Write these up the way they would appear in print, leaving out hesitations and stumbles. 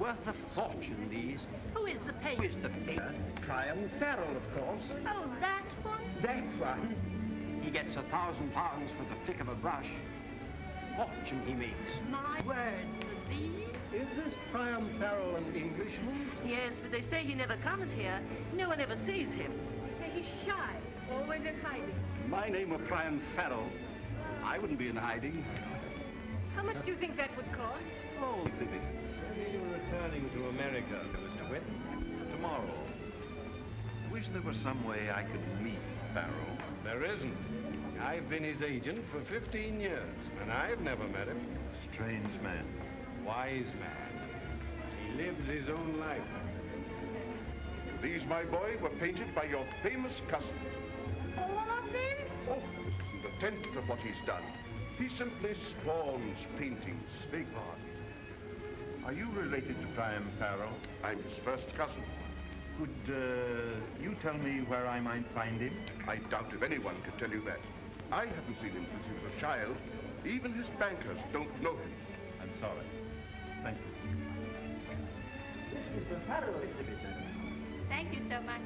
Worth a fortune, these. Who is the Who painter? is the painter? Priam Farrell, of course. Oh, that one? That one. He gets £1,000 for the flick of a brush. Fortune he makes. My word, for these? Is this Priam Farrell an Englishman? Yes, but they say he never comes here. No one ever sees him. He's shy, always in hiding. My name were Priam Farrell. I wouldn't be in hiding. How much do you think that would cost? Oh, exhibit. When are you returning to America, Mr. Witt? Tomorrow. Wish there was some way I could meet Farrell. There isn't. I've been his agent for 15 years, and I've never met him. Strange man. Wise man. He lives his own life. These, my boy, were painted by your famous cousin. All of them? Oh, this isn't a tenth of what he's done. He simply spawns paintings. Big pardon. Are you related to Priam Farrell? I'm his first cousin. Could you tell me where I might find him? I doubt if anyone could tell you that. I haven't seen him since he was a child. Even his bankers don't know him. I'm sorry. Thank you. This is the Farrell exhibit. Thank you so much.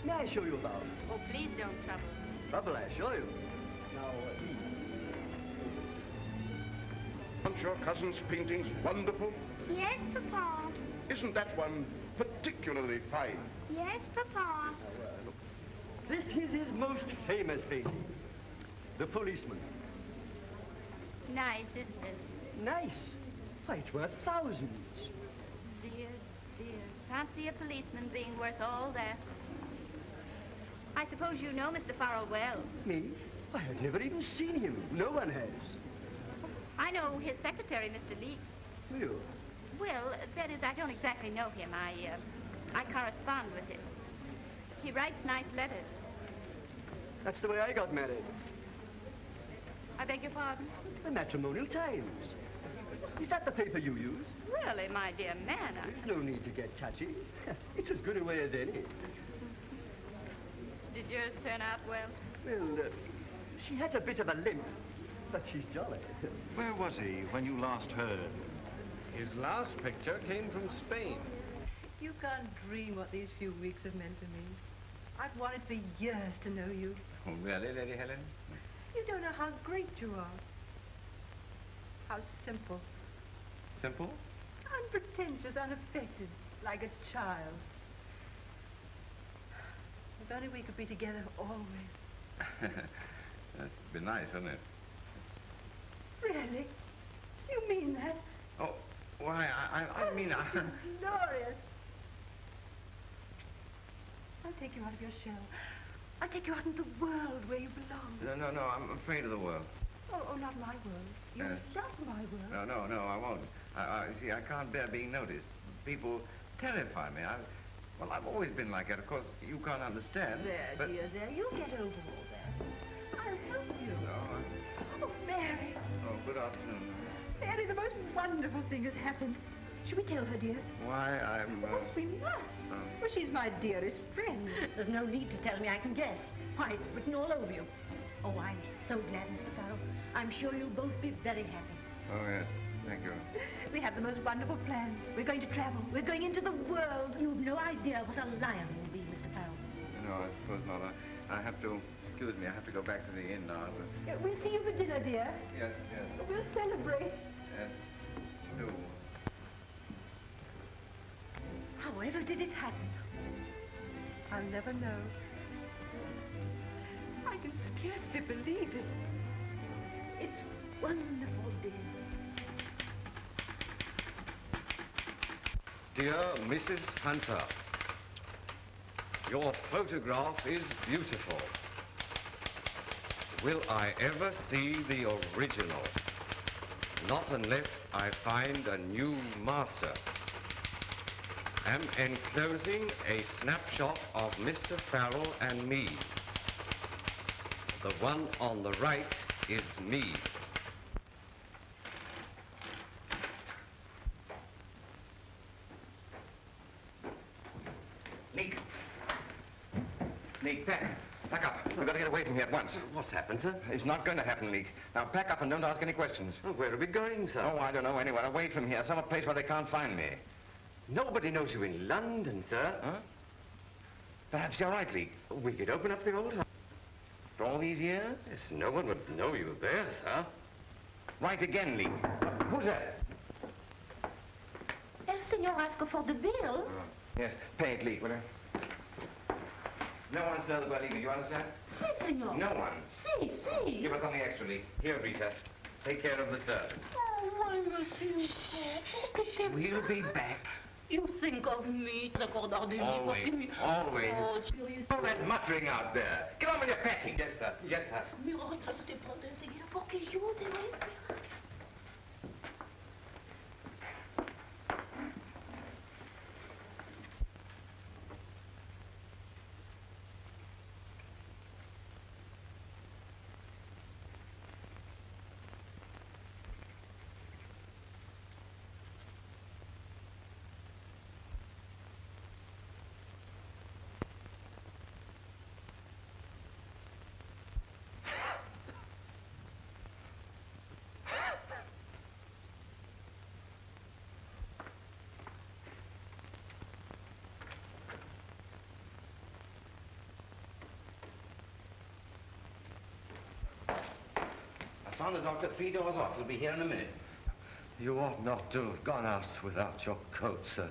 May I show you about? Oh, please don't trouble. Trouble, I show you. Now, Aren't your cousin's paintings wonderful? Yes, Papa. Isn't that one particularly fine? Yes, Papa. this is his most famous painting. The Policeman. Nice, isn't it? Nice. Why, it's worth thousands. Dear, dear. Can't see a policeman being worth all that. I suppose you know Mr. Farrell well. Me? I have never even seen him. No one has. I know his secretary, Mr. Lee. You? Well, that is, I don't exactly know him. I correspond with him. He writes nice letters. That's the way I got married. I beg your pardon? The Matrimonial Times. Is that the paper you use? Really, my dear man, There's no need to get touchy. It's as good a way as any. Did yours turn out well? Well, she had a bit of a limp, but she's jolly. Where was he when you last heard? His last picture came from Spain. You can't dream what these few weeks have meant to me. I've wanted for years to know you. Oh, really, Lady Helen? You don't know how great you are. How simple. Simple? Unpretentious, unaffected, like a child. If only we could be together always. That'd be nice, wouldn't it? Really? You mean that? Oh, why, I mean... Glorious. I'll take you out of your shell. I'll take you out in the world where you belong. No, I'm afraid of the world. Oh, not my world. You love my world. No, I won't. See, I can't bear being noticed. People terrify me. Well, I've always been like that. Of course, you can't understand. There, but... dear, there. You'll get over all that. I'll help you. No, Oh, Mary. Oh, good afternoon. Mary, the most wonderful thing has happened. Should we tell her, dear? Why, I'm... Of course we must. Well, she's my dearest friend. There's no need to tell me. I can guess. Why, it's written all over you. Oh, I'm so glad, Mr. Farrell. I'm sure you'll both be very happy. Oh, yes. Thank you. We have the most wonderful plans. We're going to travel. We're going into the world. You've no idea what a lion you'll be, Mr. Farrell. No, I suppose not. I have to... Excuse me, I have to go back to the inn now. We'll see you for dinner, dear. Yes. We'll celebrate. Yes. Do. However did it happen? I'll never know. I can scarcely believe it. It's wonderful, dear. Dear Mrs. Hunter, your photograph is beautiful. Will I ever see the original? Not unless I find a new master. Am enclosing a snapshot of Mr. Farrell and me. The one on the right is me. Nick, back. Pack up. We've got to get away from here at once. What's happened, sir? It's not going to happen, Leek. Now, pack up and don't ask any questions. Oh, where are we going, sir? Oh, I don't know. Anywhere away from here. Some place where they can't find me. Nobody knows you in London, sir. Huh? Perhaps you're right, Leek. We could open up the old house. For all these years? Yes, no one would know you were there, sir. Right again, Leek. Who's that? El Senor asked for the bill. Yes, pay it, Leek, will you? No one's know that we're leaving, you understand? Si, Senor. No one. Si, si. Give us something extra, Leek. Here, Rita. Take care of the servants. Oh, monsieur. We'll be back. You think of me, s'accordar de Always, always. Oh, curieux. All that muttering out there. Get on with your packing. Yes, sir. Yes, sir. Me retrasaste pronto enseguida porque yo te voy a esperar. I found the doctor 3 doors off. He'll be here in a minute. You ought not to have gone out without your coat, sir.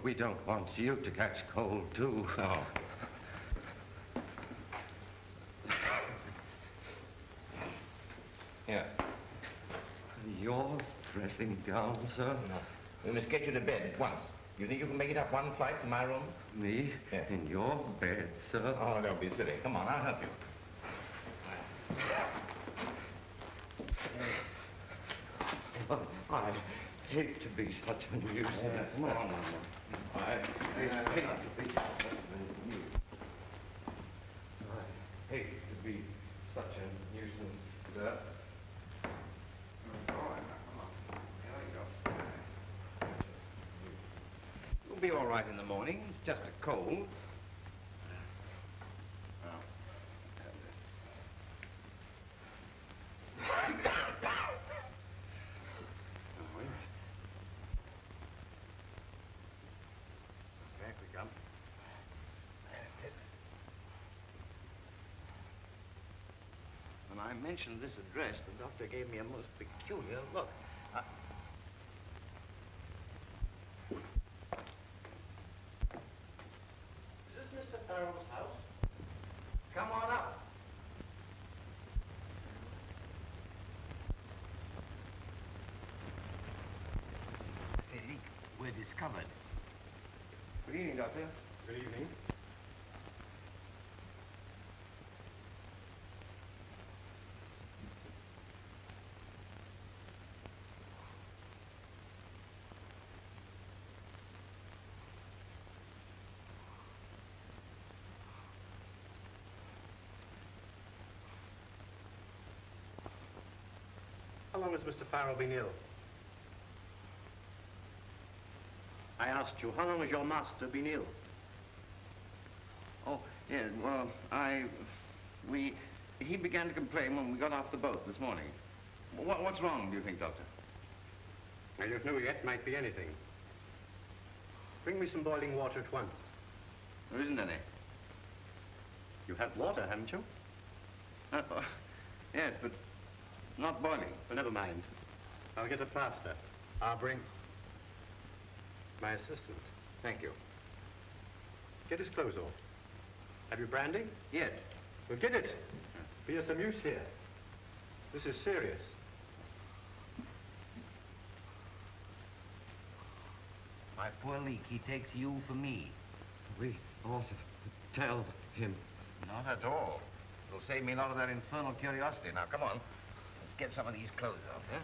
We don't want you to catch cold, too. Oh. Here. Your dressing gown, sir? No. We must get you to bed at once. You think you can make it up one flight to my room? Me? Yes. In your bed, sir? Oh, don't be silly. Come on, I'll help you. Oh, I hate to be such a nuisance. Come on. I hate to be such a nuisance. I hate to be such a nuisance, sir. You'll be all right in the morning. It's just a cold. Back we come. When I mentioned this address, the doctor gave me a most peculiar look. Is this Mr. Farrell's house? Come on up. Say, we're discovered. Good evening, Doctor. Good evening. How long has Mr. Farrell been ill? I asked you, how long has your master been ill? Oh, yes, well, he began to complain when we got off the boat this morning. What's wrong, do you think, Doctor? I don't know yet. Might be anything. Bring me some boiling water at once. There isn't any. You have water, haven't you? Yes, but not boiling. Well, never mind. I'll get a plaster. I'll bring my assistant. Thank you. Get his clothes off. Have you brandy? Yes. Well, get it. Be of some use here. This is serious. My poor Leek, he takes you for me. We ought to tell him. Not at all. It'll save me a lot of that infernal curiosity. Now, come on. Let's get some of these clothes off, huh?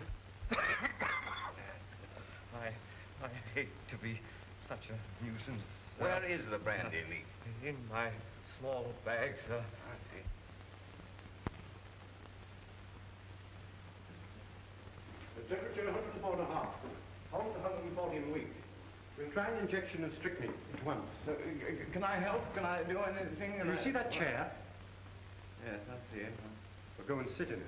I hate to be such a nuisance. Where is the brandy, Leek? In my small bag, sir. I see. The temperature 104.5. Pulse 140 a week. We'll try an injection of strychnine at once. Can I help? Can I do anything? You see that chair? Yes, I see it. Well, go and sit in it.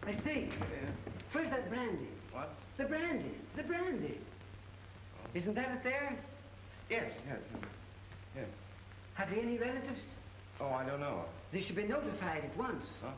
I say, where's that brandy? What? The brandy. The brandy. Isn't that it there? Yes, yes. Yes. Has he any relatives? Oh, I don't know. They should be notified at once. Huh?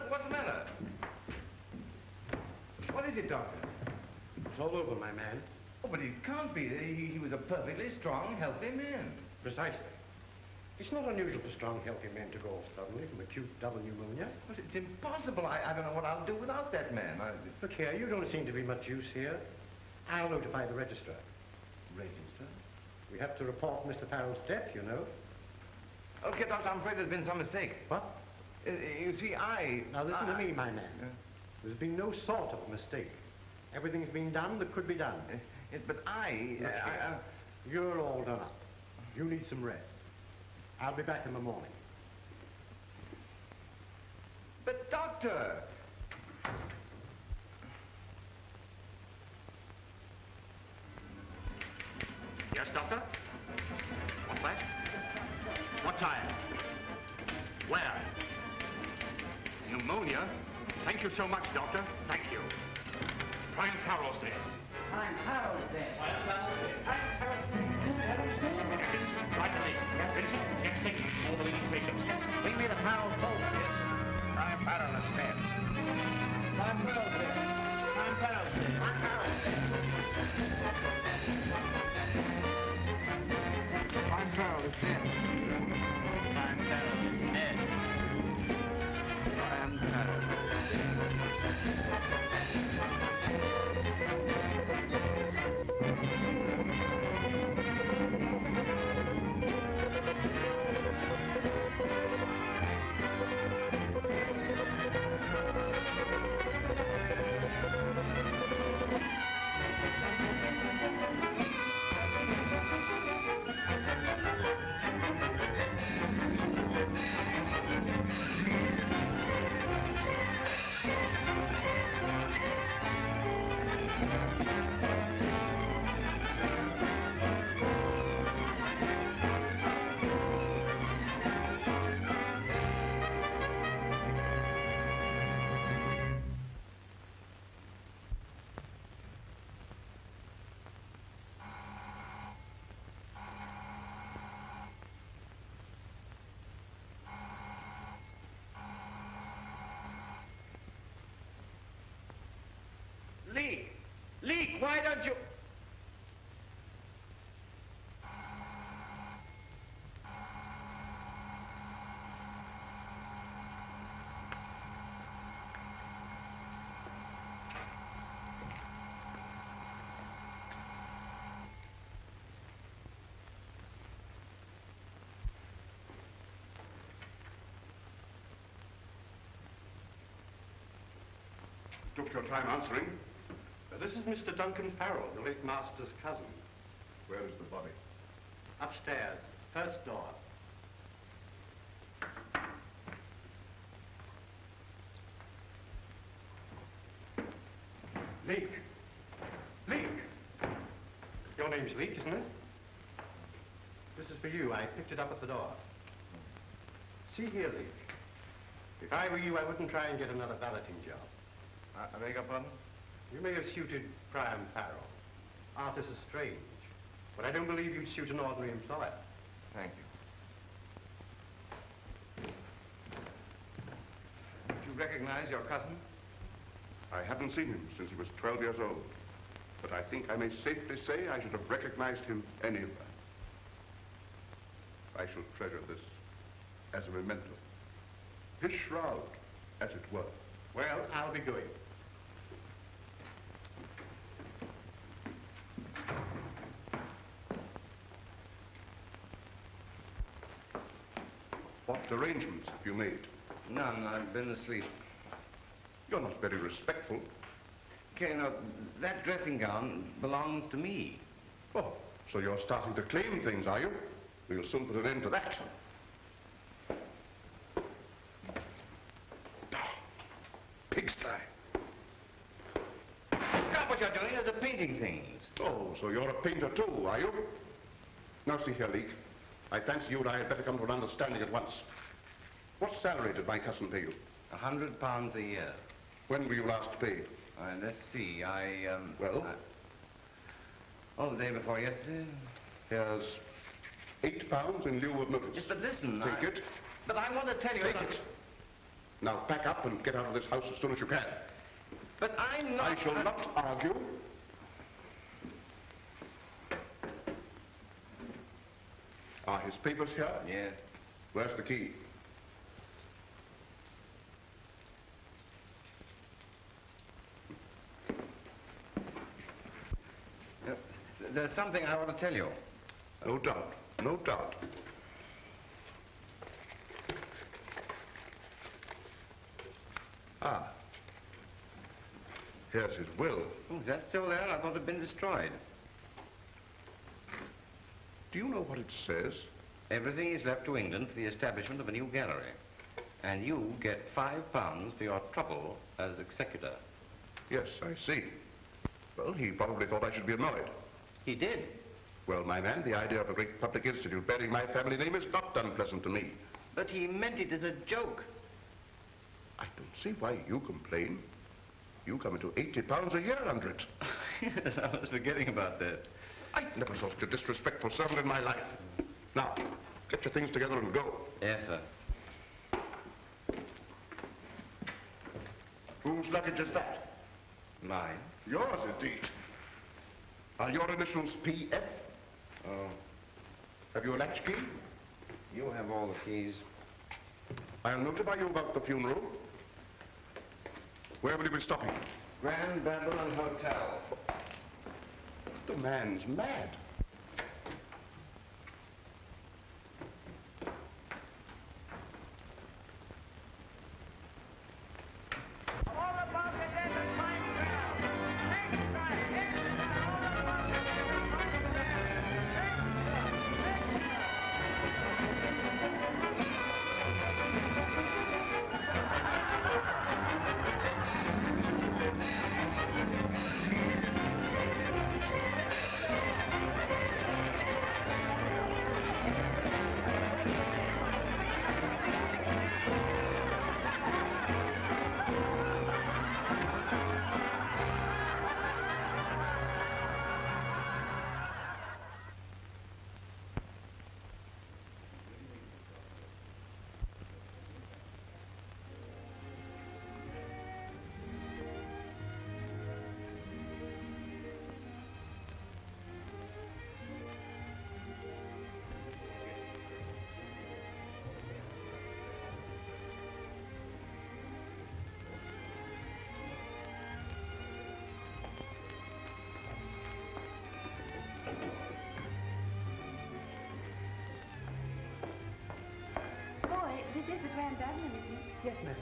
What's the matter? What is it, Doctor? It's all over, my man. Oh, but it can't be. He was a perfectly strong, healthy man. Precisely. It's not unusual for strong, healthy men to go off suddenly from acute double pneumonia. But it's impossible. I don't know what I'll do without that man. Look here, you don't seem to be much use here. I'll notify the registrar. Register? We have to report Mr. Farrell's death, you know. Okay, Doctor, I'm afraid there's been some mistake. What? You see, Now listen to me, my man. There's been no sort of mistake. Everything's been done that could be done. But You're all done up. You need some rest. I'll be back in the morning. But, Doctor! Yes, Doctor? What's that? What's iron? Where? Pneumonia? Thank you so much, Doctor. Thank you. Prime Farrell's dead. I'm Harold there. Right away. Yes. Next thing, all the leading patients. Yes. Bring me the Farrell boat. Yes. Prime Farrell is dead. I'm Farrell there. Prime Farrell's dead. I'm Farrell there. Prime Farrell is dead. Prime Farrell is dead. Prime Farrell. Leek, why don't you... Took your time answering. This is Mr. Duncan Farrell, the late master's cousin. Where is the body? Upstairs, first door. Leek. Leek. Your name's Leek, isn't it? This is for you. I picked it up at the door. See here, Leek. If I were you, I wouldn't try and get another balloting job. I beg your pardon? You may have suited Prime Farrell. Artists are strange. But I don't believe you'd suit an ordinary employer. Thank you. Did you recognize your cousin? I haven't seen him since he was 12 years old. But I think I may safely say I should have recognized him anywhere. I shall treasure this as a memento. His shroud, as it were. Well, I'll be going. What arrangements have you made? None. I've been asleep. You're not very respectful. Okay, now, that dressing gown belongs to me. Oh, so you're starting to claim things, are you? We'll soon put an end to that. Pigsty. Now what you're doing is painting things. Oh, so you're a painter too, are you? Now see here, Leek. I fancy you and I had better come to an understanding at once. What salary did my cousin pay you? £100 a year. When were you last paid? Let's see, Well? Oh, the day before yesterday. Here's £8 in lieu of notice. Yes, but listen, Take it. But I want to tell you... Take it. Now pack up and get out of this house as soon as you can. But I'm not... I shall not argue. Are his papers here? Yes. Where's the key? There's something I want to tell you. No doubt. No doubt. Ah. Here's his will. Oh, that's still there? I thought it had been destroyed. Do you know what it says? Everything is left to England for the establishment of a new gallery. And you get £5 for your trouble as executor. Yes, I see. Well, he probably thought I should be annoyed. He did. Well, my man, the idea of a great public institute bearing my family name is not unpleasant to me. But he meant it as a joke. I don't see why you complain. You come into £80 a year under it. Yes, I was forgetting about that. I never saw such a disrespectful servant in my life. Now, get your things together and go. Yes, sir. Whose luggage is that? Mine. Yours, indeed. Are your initials P.F.? Oh. Have you a latchkey? You have all the keys. I'll notify you about the funeral. Where will you be stopping? Grand Babylon Hotel. The man's mad. This is the Grand Babylon, isn't it? Yes, ma'am.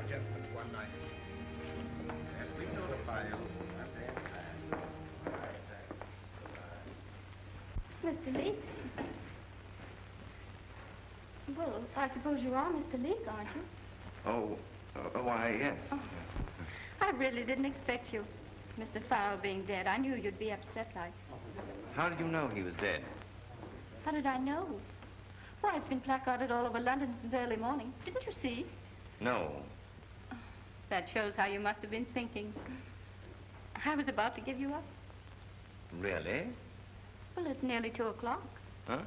Just one night. Yes, we notify you. At the end time. Mr. Leake. Well, I suppose you are Mr. Leake, aren't you? Oh, why, yes. Oh, I really didn't expect you. Mr. Farrell being dead, I knew you'd be upset like. How did you know he was dead? How did I know? Why, it's been placarded all over London since early morning. Didn't you see? No. Oh, that shows how you must have been thinking. I was about to give you up. Really? Well, it's nearly 2 o'clock. Huh?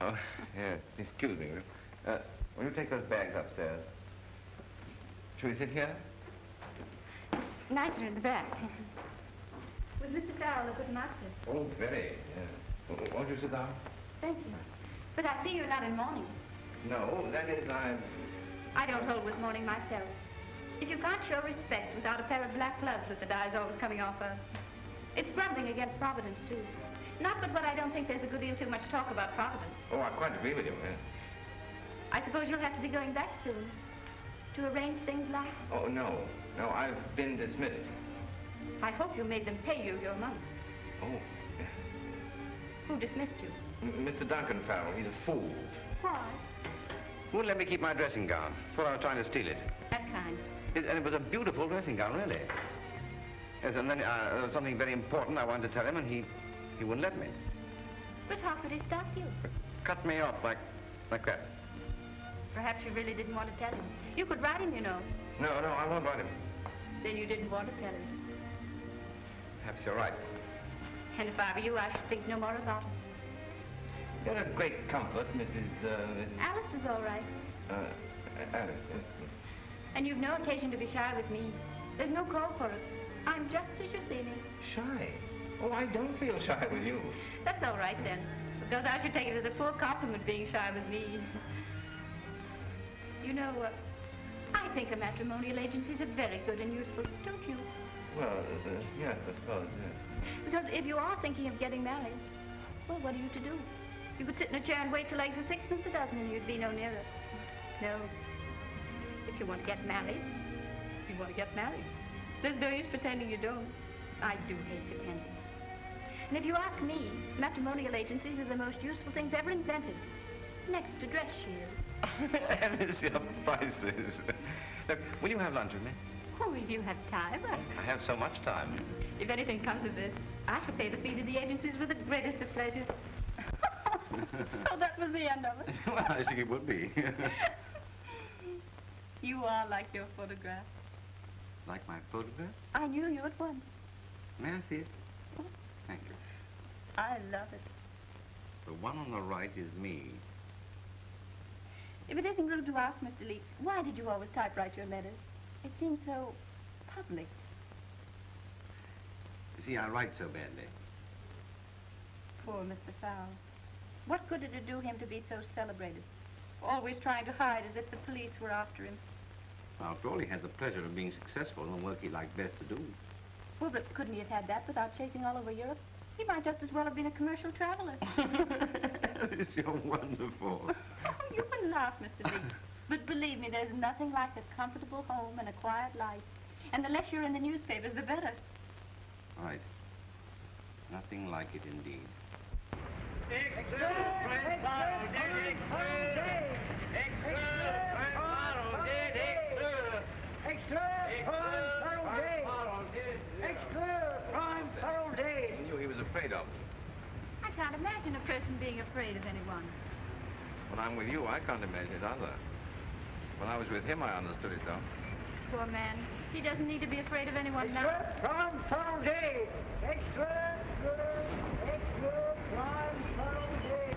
Oh, yeah. Excuse me. Will you take those bags upstairs? Shall we sit here? Nicer in the back. Was Mr. Farrell a good master? Oh, very. Yeah. Won't you sit down? Thank you. But I see you're not in mourning. No, that is, I don't hold with mourning myself. If you can't show respect without a pair of black gloves that the dye's always coming off of, it's grumbling against Providence, too. Not but what I don't think there's a good deal too much talk about Providence. Oh, I quite agree with you, yeah. I suppose you'll have to be going back soon to arrange things like. Oh, no. No, I've been dismissed. I hope you made them pay you your money. Oh. Who dismissed you? Mr. Duncan Farrell. He's a fool. Why? Wouldn't let me keep my dressing gown. Thought I was trying to steal it. That kind. And it was a beautiful dressing gown, really. Yes, and then there was something very important I wanted to tell him, and he wouldn't let me. But how could he stop you? Cut me off like that. Perhaps you really didn't want to tell him. You could write him, you know. No, I won't write him. Then you didn't want to tell him. Perhaps you're right. And if I were you, I should think no more about it. You're a great comfort, Mrs. Alice is all right. Alice. And you've no occasion to be shy with me. There's no call for it. I'm just as you see me. Shy? Oh, I don't feel shy with you. That's all right, then. Because I should take it as a poor compliment being shy with me. You know, I think a matrimonial agency is very good and useful, don't you? Well, yes, I suppose, yes. Because if you are thinking of getting married, well, what are you to do? You could sit in a chair and wait till eggs are sixpence a dozen and you'd be no nearer. No. If you want to get married, you want to get married. There's no use pretending you don't. I do hate pretending. And if you ask me, matrimonial agencies are the most useful things ever invented. Next to dress shields. Alice, you're priceless. Look, will you have lunch with me? Oh, if you have time. I have so much time. If anything comes of this, I shall pay the fee to the agencies with the greatest of pleasure. So that was the end of it. Well, I think it would be. You are like your photograph. Like my photograph? I knew you at once. May I see it? Thank you. I love it. The one on the right is me. If it isn't rude to ask, Mr. Leake, why did you always typewrite your letters? It seems so public. You see, I write so badly. Poor Mr. Farrell. What good did it do him to be so celebrated? Always trying to hide as if the police were after him. After all, he had the pleasure of being successful in the work he liked best to do. Well, but couldn't he have had that without chasing all over Europe? He might just as well have been a commercial traveler. Alice, you're wonderful. You can laugh, Mr. Leake. But believe me, there's nothing like a comfortable home and a quiet life. And the less you're in the newspapers, the better. Right. Nothing like it indeed. I knew he was afraid of. I can't imagine a person being afraid of anyone. When I'm with you, I can't imagine it either. When I was with him, I understood it, though. Poor man. He doesn't need to be afraid of anyone now. Prime Farrell Day! Extra, Prime Farrell Day!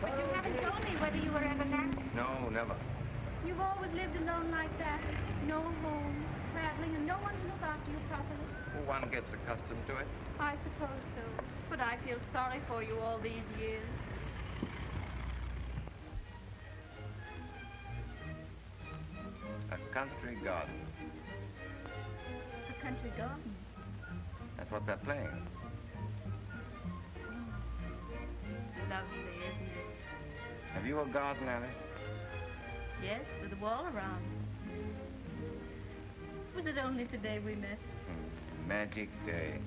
But you haven't told me whether you were ever married. No, never. You've always lived alone like that. No home, traveling, and no one to look after you properly. Well, one gets accustomed to it. I suppose so. But I feel sorry for you all these years. A country garden. A country garden? That's what they're playing. Lovely, isn't it? Have you a garden, Alice? Yes, with a wall around. Was it only today we met? Magic day.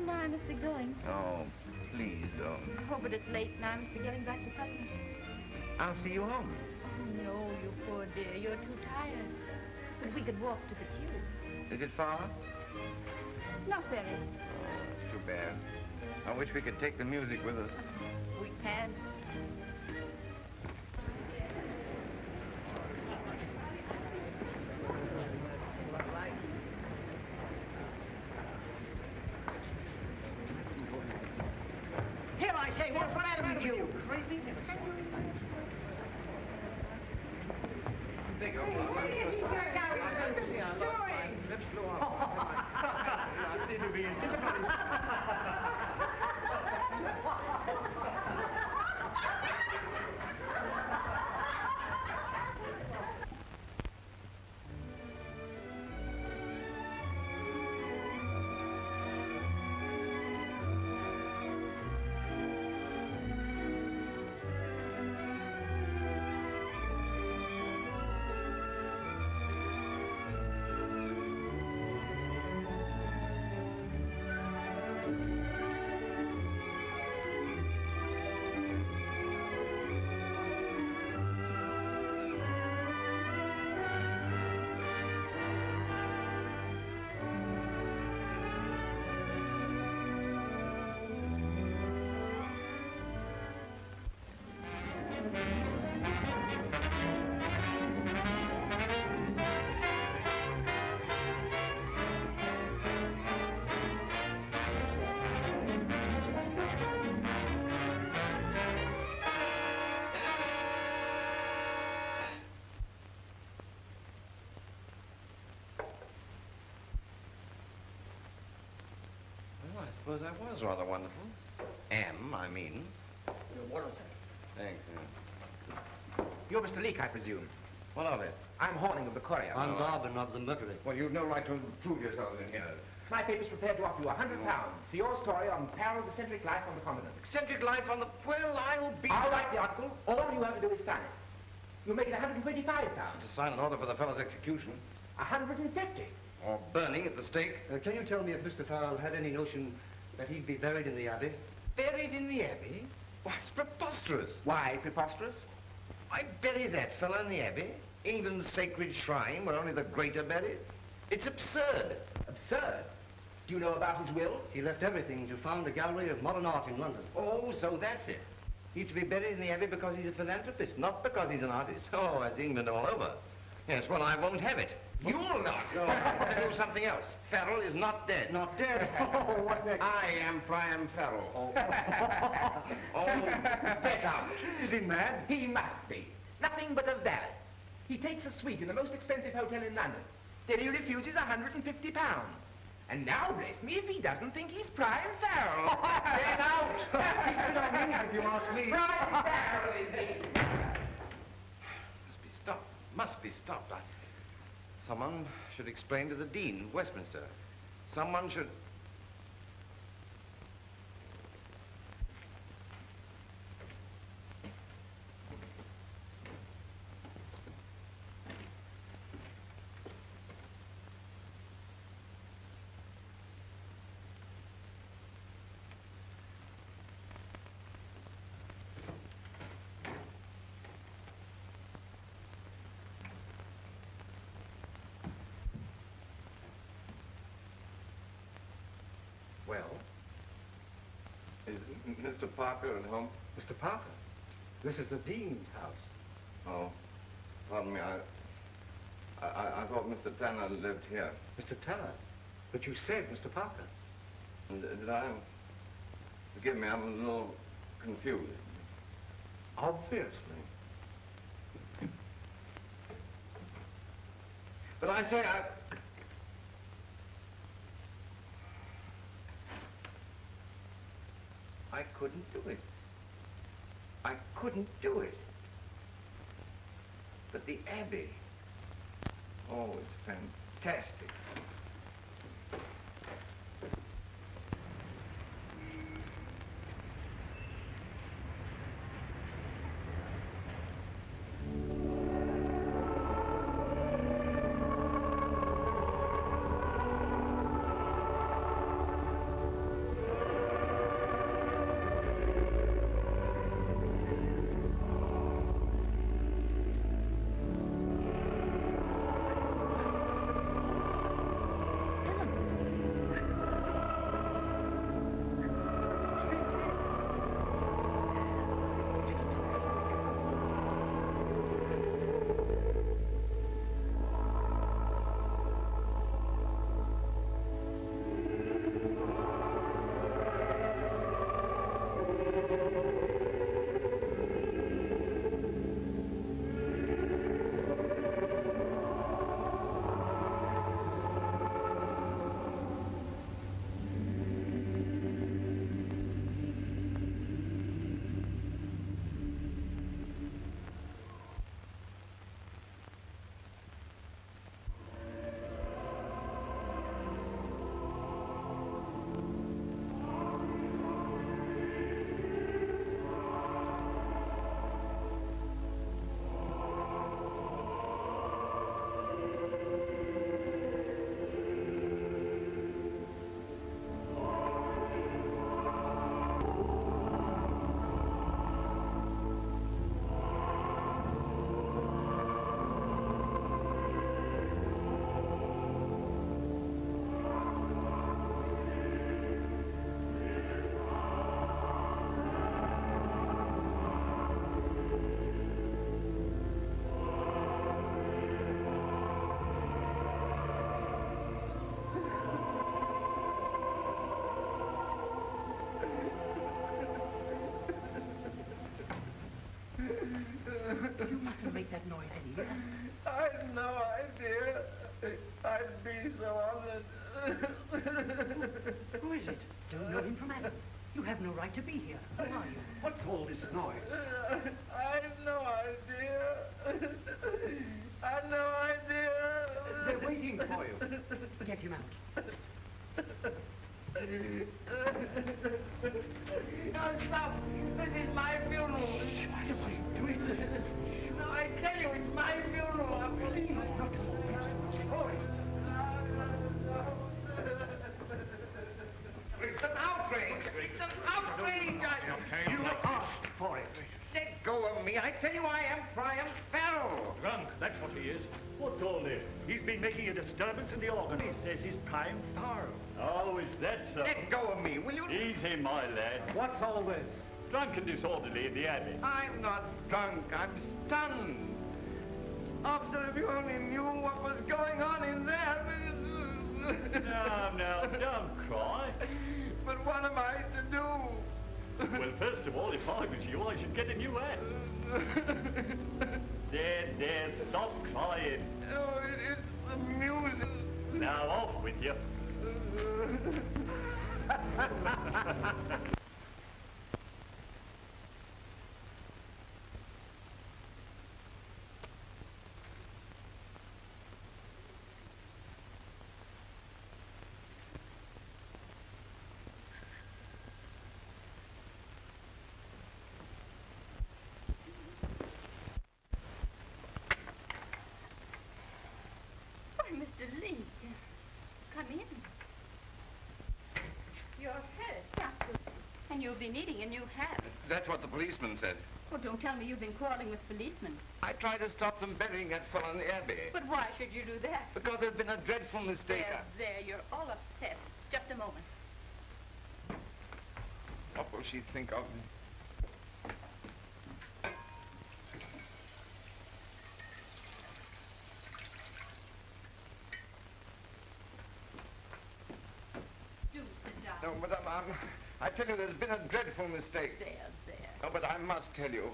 now I must be going. Oh, please don't. Oh, but it's late now. I must be getting back to Putney. I'll see you home. Oh, no, you poor dear. You're too tired. But we could walk to the tube. Is it far? Not very. Oh, it's too bad. I wish we could take the music with us. We can. Here, I say, what's the matter with you? Well, I suppose I was rather wonderful. I mean. What is it? Thanks. You're Mr. Leake, I presume. What of it? I'm Horning of the Courier. I'm Garvin of the Mercury. Well, you've no right to prove yourself in here. My paper's prepared to offer you £100 for your story on Parrell's eccentric life on the continent. Eccentric life on the... Well, I'll be... I'll write the article. All you have to do is sign it. You'll make it £125. To sign an order for the fellow's execution. 150. Or burning at the stake. Can you tell me if Mr. Farrell had any notion that he'd be buried in the Abbey? Buried in the Abbey? Why, it's preposterous. Why preposterous? Why bury that fellow in the Abbey? England's sacred shrine where only the great are buried? It's absurd. Absurd? Do you know about his will? He left everything to found a gallery of modern art in London. Oh, so that's it. He's to be buried in the Abbey because he's a philanthropist, not because he's an artist. Oh, that's England all over. Yes, well, I won't have it. You'll not. I'll tell you something else. Farrell is not dead. Not dead? Oh, what next? I am Priam Farrell. Oh, Get out. Is he mad? He must be. Nothing but a valet. He takes a suite in the most expensive hotel in London. Then he refuses £150. And now, bless me, if he doesn't think he's Priam Farrell. Get out. He's been on me, if you ask me. Priam Farrell, indeed. Must be stopped. Must be stopped. Someone should explain to the Dean of Westminster. Someone should... Well? Is Mr. Parker at home? Mr. Parker? This is the Dean's house. Oh, pardon me. I thought Mr. Tanner lived here. Mr. Tanner? But you said Mr. Parker. Did I? Forgive me, I'm a little confused. Obviously. But I say, I couldn't do it. I couldn't do it. But the Abbey, oh, it's fantastic. You mustn't make that noise in here. I'd no idea. I'd be so honored. Who is it? Don't know him from Adam. You have no right to be here. Who are you? What's all this noise? I've no idea. I've no idea. They're waiting for you. Get him out. No, stop. This is my funeral. Why do you do it? No, I tell you, it's my funeral. Please. Not a moment. All right. It's an outrage! It's an outrage! You asked for it. Let go of me! I tell you, I am Priam Farrell! Drunk, that's what he is. What's all this? He's been making a disturbance in the organ. He says he's Priam Farrell. Oh, is that so? Let go of me, will you? Easy, my lad. What's all this? Drunk and disorderly in the abbey. I'm not drunk. I'm stunned. Officer, if you only knew what was going on in there. Now, don't cry. But what am I to do? Well, first of all, if I was you, I should get a new hat. There, stop crying. Oh, it's amusing. Now, off with you. Mr. Lee, come in. You're hurt. Yeah. And you've been eating a new hat. That's what the policeman said. Oh, don't tell me you've been quarreling with policemen. I tried to stop them burying that fellow in the abbey. But why should you do that? Because there's been a dreadful mistake. There, you're all upset. Just a moment. What will she think of me? Do sit down. No, Madame, I tell you, there's been a dreadful mistake. There. No, but I must tell you,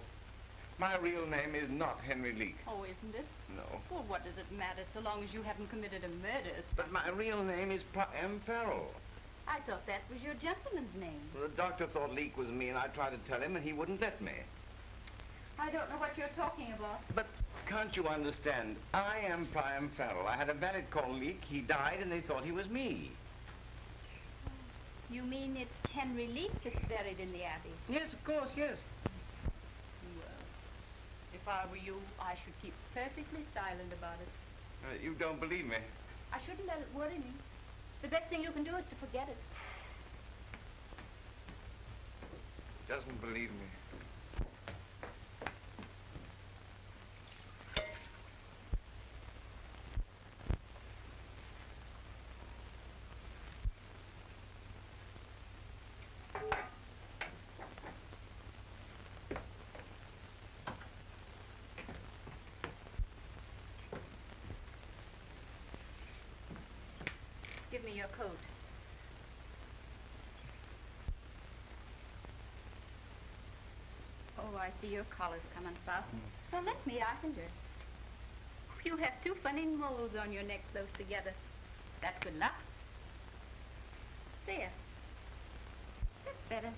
my real name is not Henry Leake. Oh, isn't it? No. Well, what does it matter so long as you haven't committed a murder? But my real name is Priam Farrell. I thought that was your gentleman's name. Well, the doctor thought Leake was me, and I tried to tell him, and he wouldn't let me. I don't know what you're talking about. But can't you understand? I am Priam Farrell. I had a valet called Leake. He died, and they thought he was me. You mean it's Henry Leake that's buried in the abbey? Yes, of course, yes. Well, if I were you, I should keep perfectly silent about it. You don't believe me? I shouldn't let it worry me. The best thing you can do is to forget it. Doesn't believe me. Give me your coat. Oh, I see your collar's come unfastened. Well, let me, I can do it. You have two funny moles on your neck close together. That's good luck. There. That's better.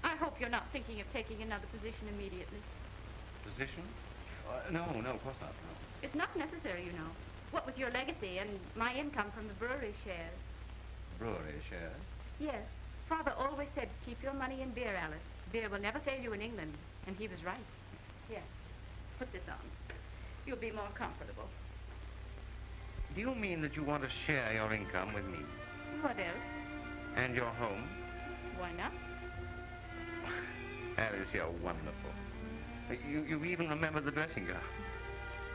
I hope you're not thinking of taking another position immediately. Position? No, of course not, no. It's not necessary, you know. What with your legacy and my income from the brewery shares. Brewery shares? Yes. Father always said, keep your money in beer, Alice. Beer will never fail you in England. And he was right. Here, put this on. You'll be more comfortable. Do you mean that you want to share your income with me? What else? And your home? Why not? Alice, you're wonderful. You even remember the dressing gown.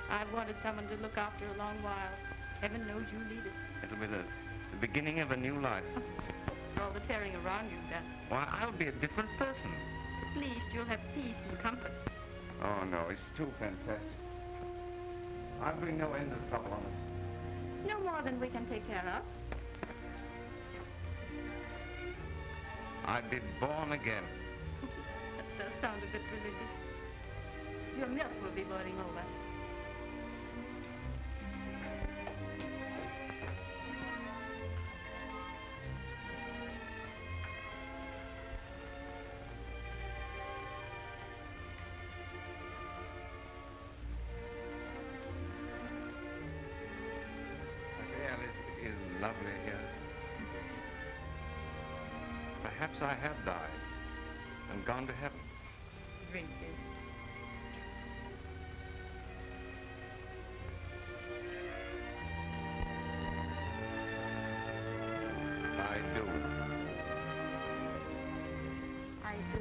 I've wanted someone to look after a long while. Heaven knows you need it. It'll be the beginning of a new life. For all the tearing around you've done. Why, I'll be a different person. At least you'll have peace and comfort. Oh, no, it's too fantastic. I'll bring no end of trouble on us. No more than we can take care of. I've been born again. That does sound a bit religious. Your milk will be boiling over. Lovely here. Perhaps I have died and gone to heaven. Drink this. I do. I do.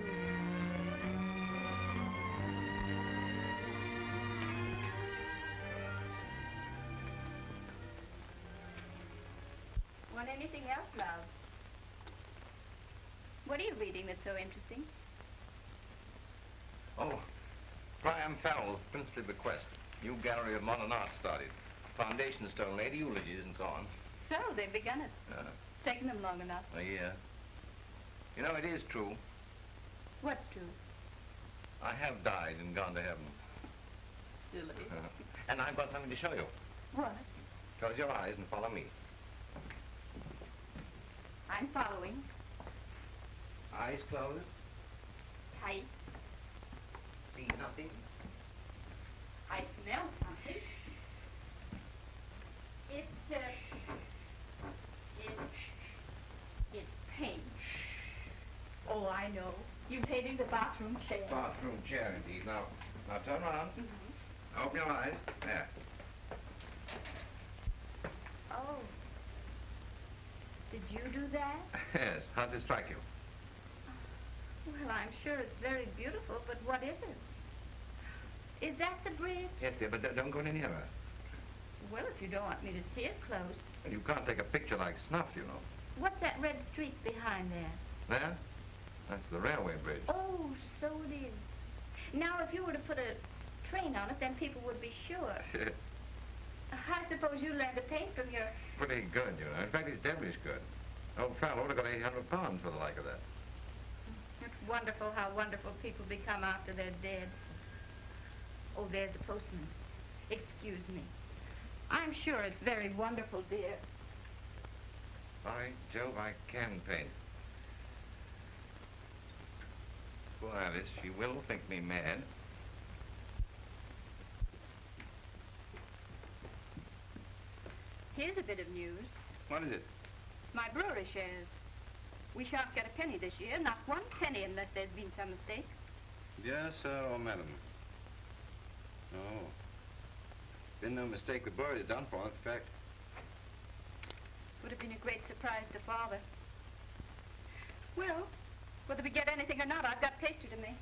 Want anything else, love? What are you reading that's so interesting? Oh, Graham Farrell's Princely Bequest. New gallery of modern art started. Foundation stone laid, eulogies and so on. So, they've begun it. Taken them long enough. A year. You know, it is true. What's true? I have died and gone to heaven. Silly. And I've got something to show you. What? Close your eyes and follow me. I'm following. Eyes closed. Tight. See nothing. I smell something. It's paint. Oh, I know. You painted the bathroom chair. Bathroom chair, indeed. Now turn around. Open your eyes. There. Oh. Did you do that? Yes. How does it strike you? Well, I'm sure it's very beautiful, but what is it? Is that the bridge? Yes, dear, but don't go any nearer. Well, if you don't want me to see it close. And you can't take a picture like snuff, you know. What's that red streak behind there? There? That's the railway bridge. Oh, so it is. Now, if you were to put a train on it, then people would be sure. I suppose you learned to paint from your... Pretty good, you know. In fact, it's devilish good. Old fellow would have got 800 pounds for the like of that. It's wonderful how wonderful people become after they're dead. Oh, there's the postman. Excuse me. I'm sure it's very wonderful, dear. By Jove, I can paint. Poor Alice, she will think me mad. Here's a bit of news. What is it? My brewery shares. We shan't get a penny this year, not one penny unless there's been some mistake. Yes, sir, or madam? No. Been no mistake. The bird is done for, in fact. This would have been a great surprise to Father. Well, whether we get anything or not, I've got pastry to make.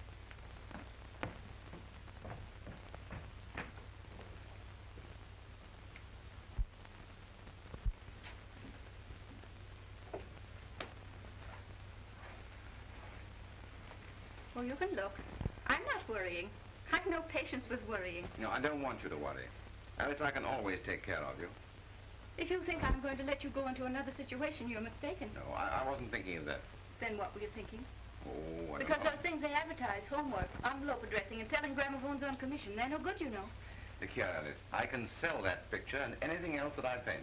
Well, you can look. I'm not worrying. I've no patience with worrying. No, I don't want you to worry. Alice, I can always take care of you. If you think I'm going to let you go into another situation, you're mistaken. No, I wasn't thinking of that. Then what were you thinking? Oh, I don't Because know. those things they advertise homework, envelope addressing, and selling gramophones on commission. They're no good, you know. Look here, Alice. I can sell that picture and anything else that I paint.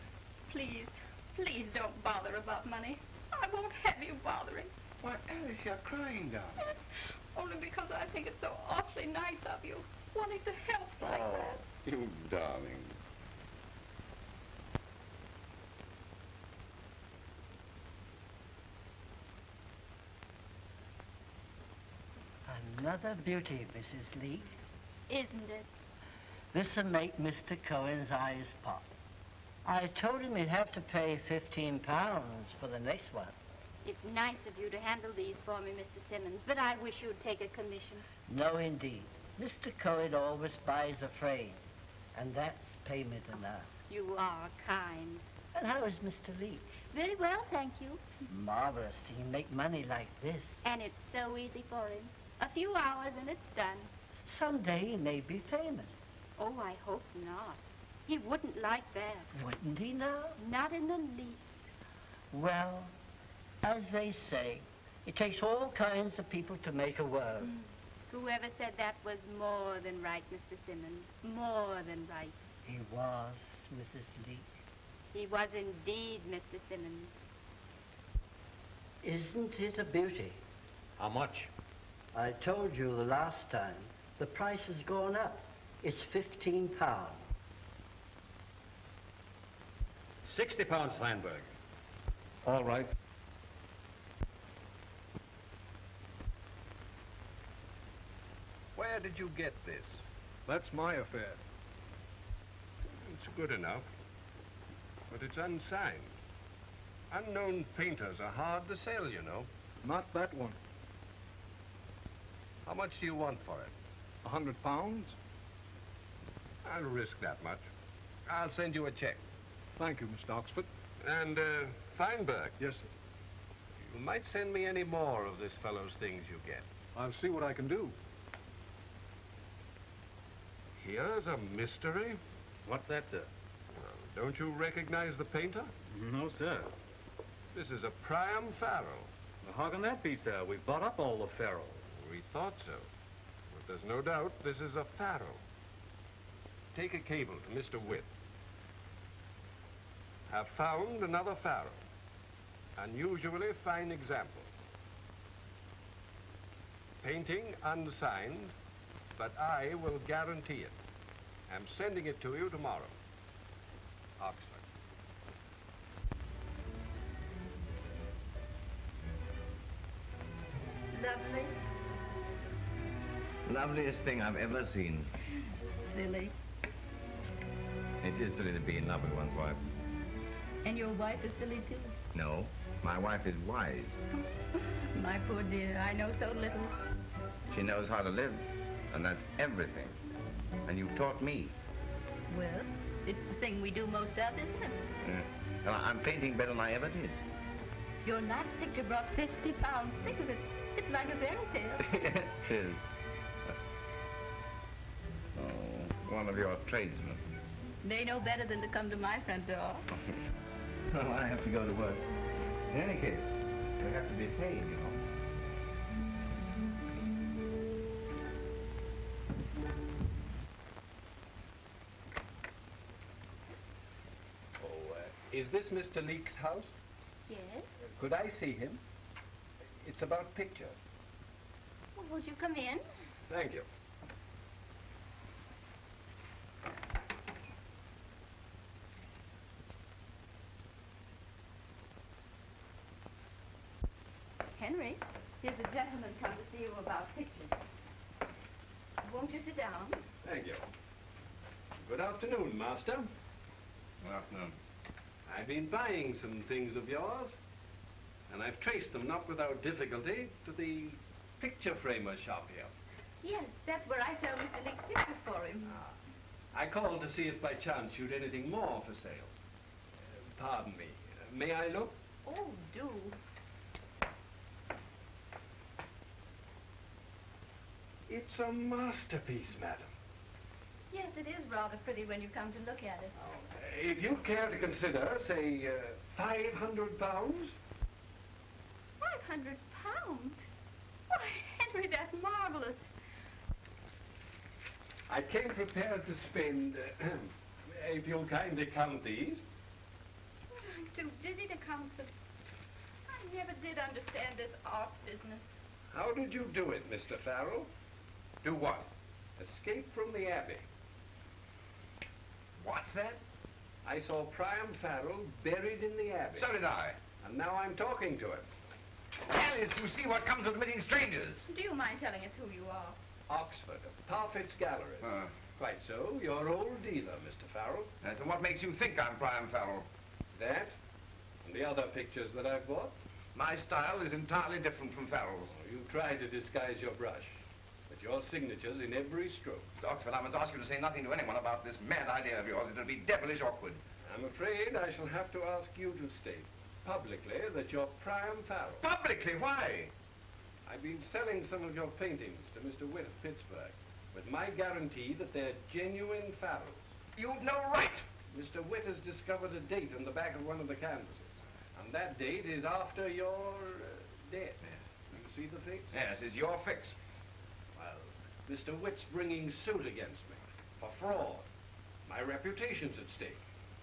Please, please don't bother about money. I won't have you bothering. Why, Alice, you're crying, darling. Yes, only because I think it's so awfully nice of you, wanting to help like that. You darling. Another beauty, Mrs. Lee. Isn't it? This'll make Mr. Cohen's eyes pop. I told him he'd have to pay £15 for the next one. It's nice of you to handle these for me, Mr. Simmons, but I wish you'd take a commission. No, indeed. Mr. Cohen always buys a frame, and that's payment enough. You are kind. And how is Mr. Lee? Very well, thank you. Marvelous. He can make money like this. And it's so easy for him. A few hours and it's done. Someday he may be famous. Oh, I hope not. He wouldn't like that. Wouldn't he now? Not in the least. Well, as they say, it takes all kinds of people to make a world. Whoever said that was more than right, Mr. Simmons. More than right. He was, Mrs. Lee. He was indeed, Mr. Simmons. Isn't it a beauty? How much? I told you the last time. The price has gone up. It's £15. £60, Steinberg. All right. Where did you get this? That's my affair. It's good enough, but it's unsigned. Unknown painters are hard to sell, you know. Not that one. How much do you want for it? £100? I'll risk that much. I'll send you a check. Thank you, Mr. Oxford. And, Feinberg. Yes, sir. You might send me any more of this fellow's things you get. I'll see what I can do. Here's a mystery. What's that, sir? Well, don't you recognize the painter? No, sir. This is a Priam Farrell. Well, how can that be, sir? We've bought up all the Farrell. We thought so. But there's no doubt this is a Farrell. Take a cable to Mr. Witt. Have found another Farrell. Unusually fine example. Painting unsigned, but I will guarantee it. I'm sending it to you tomorrow. Oxford. Lovely. Loveliest thing I've ever seen. Silly. It is silly to be in love with one's wife. And your wife is silly, too. No, my wife is wise. My poor dear, I know so little. She knows how to live, and that's everything. And you've taught me. Well, it's the thing we do most of, isn't it? Well, I'm painting better than I ever did. Your last picture brought £50. Think of it. It's like a fairy tale. Yes, it is. Oh, one of your tradesmen. They know better than to come to my front door. Well, I have to go to work. In any case, they have to be paid, you know. Is this Mr. Leake's house? Yes? Could I see him? It's about pictures. Well, won't you come in? Thank you. Henry, here's a gentleman come to see you about pictures. Won't you sit down? Thank you. Good afternoon, Master. Good afternoon. I've been buying some things of yours, and I've traced them, not without difficulty, to the picture framer shop here. Yes, that's where I sell Mr. Leake's pictures for him. I called to see if by chance you'd anything more for sale. Pardon me. May I look? Oh, do. It's a masterpiece, madam. Yes, it is rather pretty when you come to look at it. If you care to consider, say, £500? £500? Why, Henry, that's marvelous. I came prepared to spend, if you'll kindly count these. I'm too dizzy to count them. I never did understand this art business. How did you do it, Mr. Farrell? Do what? Escape from the Abbey. What's that? I saw Priam Farrell buried in the Abbey. So did I. And now I'm talking to him. Alice, you see what comes of admitting strangers. Do you mind telling us who you are? Oxford, of Parfit's Galleries. Quite so. Your old dealer, Mr. Farrell. So what makes you think I'm Priam Farrell? That and the other pictures that I've bought. My style is entirely different from Farrell's. You tried to disguise your brush, but your signature's in every stroke. Mr. Oxford, I must ask you to say nothing to anyone about this mad idea of yours. It'll be devilish awkward. I'm afraid I shall have to ask you to state publicly that you're Priam Farrell. Publicly? Why? I've been selling some of your paintings to Mr. Witt of Pittsburgh with my guarantee that they're genuine Farrells. You've no right. Mr. Witt has discovered a date on the back of one of the canvases, and that date is after your death. You see the fix? Yes, it's your fix. Well, Mr. Witt's bringing suit against me for fraud. My reputation's at stake.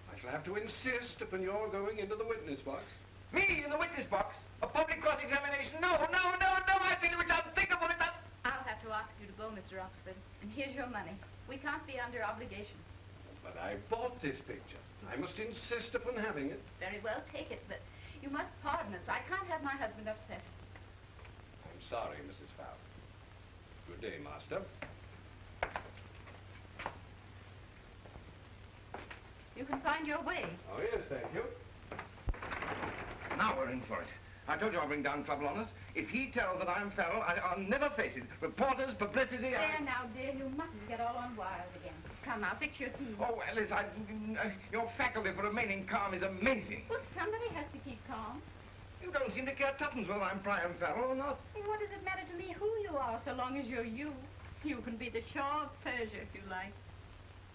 I shall have to insist upon your going into the witness box. Me in the witness box? A public cross-examination? No, no, no, no, I feel it's unthinkable. I'll have to ask you to go, Mr. Oxford. And here's your money. We can't be under obligation. But I bought this picture. I must insist upon having it. Very well, take it, but you must pardon us. I can't have my husband upset. I'm sorry, Mrs. Farrell. Good day, Master. You can find your way. Oh, yes, thank you. Now we're in for it. I told you I'll bring down trouble on us. If he tells that I'm Farrell, I'll never face it. Reporters, publicity, There now, dear, you mustn't get all on wild again. Come, I'll fix your tea. Oh, Alice, your faculty for remaining calm is amazing. Well, somebody has to keep calm. You don't seem to care tuppence whether I'm Priam Farrell or not. Well, what does it matter to me who you are, so long as you're you? You can be the Shah of Persia if you like.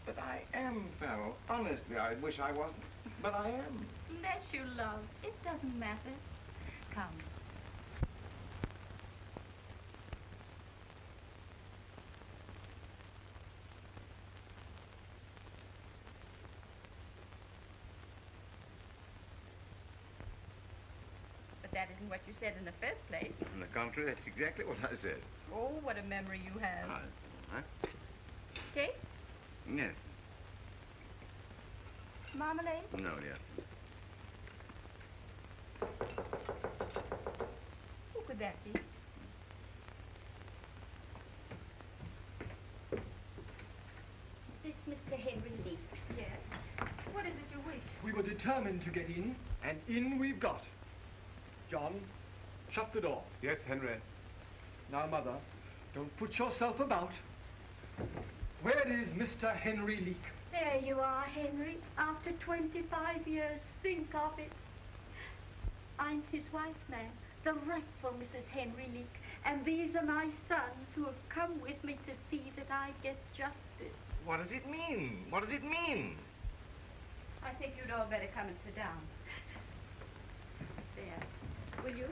But I am Farrell. Honestly, I wish I wasn't. But I am. Bless you, love. It doesn't matter. Come. But that isn't what you said in the first place. On the contrary, that's exactly what I said. Oh, what a memory you have. Huh? Cake? Yes. Marmalade? No, dear. Who could that be? This Mr. Henry Leeks? Yes. What is it you wish? We were determined to get in, and in we've got. John, shut the door. Yes, Henry. Now, Mother, don't put yourself about. Where is Mr. Henry Leek? There you are, Henry. After 25 years, think of it. I'm his wife now, the rightful Mrs. Henry Leek, and these are my sons who have come with me to see that I get justice. What does it mean? What does it mean? I think you'd all better come and sit down. There. Will you?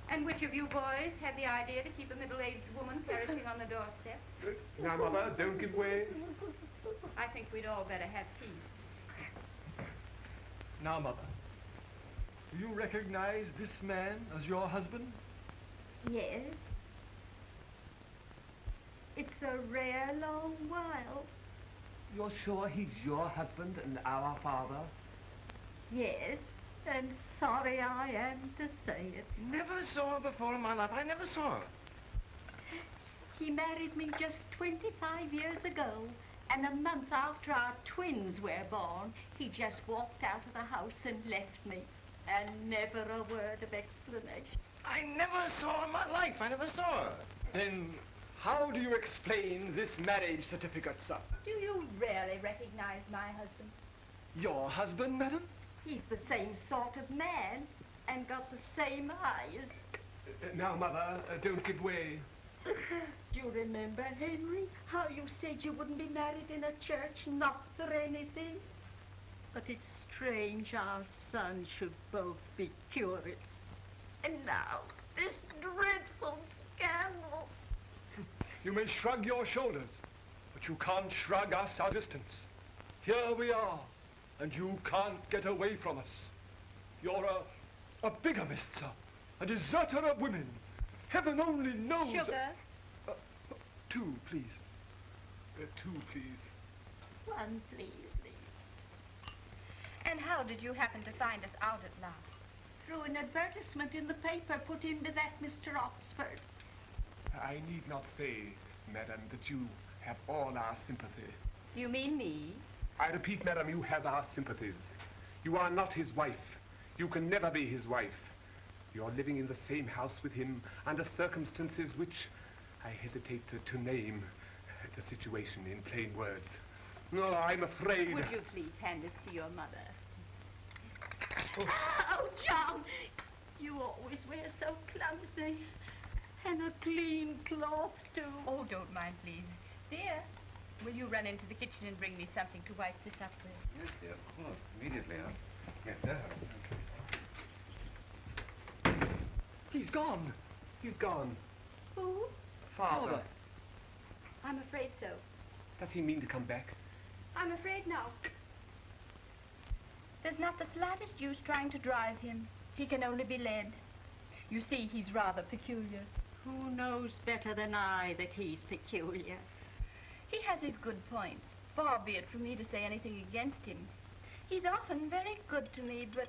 And which of you boys had the idea to keep a middle-aged woman perishing on the doorstep? Now, Mother, don't give way. I think we'd all better have tea. Now, Mother, do you recognize this man as your husband? Yes. It's a rare long while. You're sure he's your husband and our father? Yes, and sorry I am to say it. Never saw her before in my life. I never saw her. He married me just 25 years ago, and a month after our twins were born, he just walked out of the house and left me. And never a word of explanation. I never saw her in my life. I never saw her. Then how do you explain this marriage certificate, sir? Do you really recognize my husband? Your husband, madam? He's the same sort of man, and got the same eyes. Now, Mother, don't give way. Do you remember, Henry, how you said you wouldn't be married in a church, not for anything? But it's strange our sons should both be curates. And now, this dreadful scandal. You may shrug your shoulders, But you can't shrug us our distance. Here we are, and you can't get away from us. You're a bigamist, sir. A deserter of women. Heaven only knows... Sugar? 2, please. 2, please. 1, please, Lee. And how did you happen to find us out at last? Through an advertisement in the paper put into that Mr. Oxford. I need not say, madam, that you have all our sympathy. You mean me? I repeat, madam, you have our sympathies. You are not his wife. You can never be his wife. You are living in the same house with him under circumstances which I hesitate to name the situation in plain words. No, I'm afraid... Would you please hand this to your mother? Oh, John, you always wear so clumsy. And a clean cloth, too. Oh, don't mind, please. Dear, will you run into the kitchen and bring me something to wipe this up with? Yes, dear, of course. Immediately, huh? Yes, He's gone. He's gone. Who? Father. I'm afraid so. Does he mean to come back? I'm afraid no. There's not the slightest use trying to drive him. He can only be led. You see, he's rather peculiar. Who knows better than I that he's peculiar? He has his good points. Far be it from me to say anything against him. He's often very good to me, but...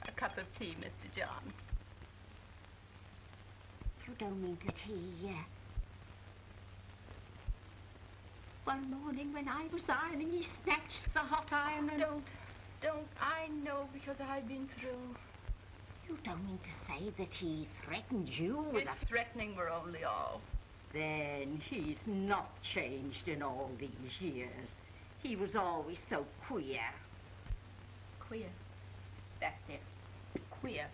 a cup of tea, Mr. John. You don't mean to tea, One morning when I was ironing, he snatched the hot iron and... Don't. I know because I've been through. You don't mean to say that he threatened you with If threatening were only all. Then he's not changed in all these years. He was always so queer. Queer. That's it. Queer.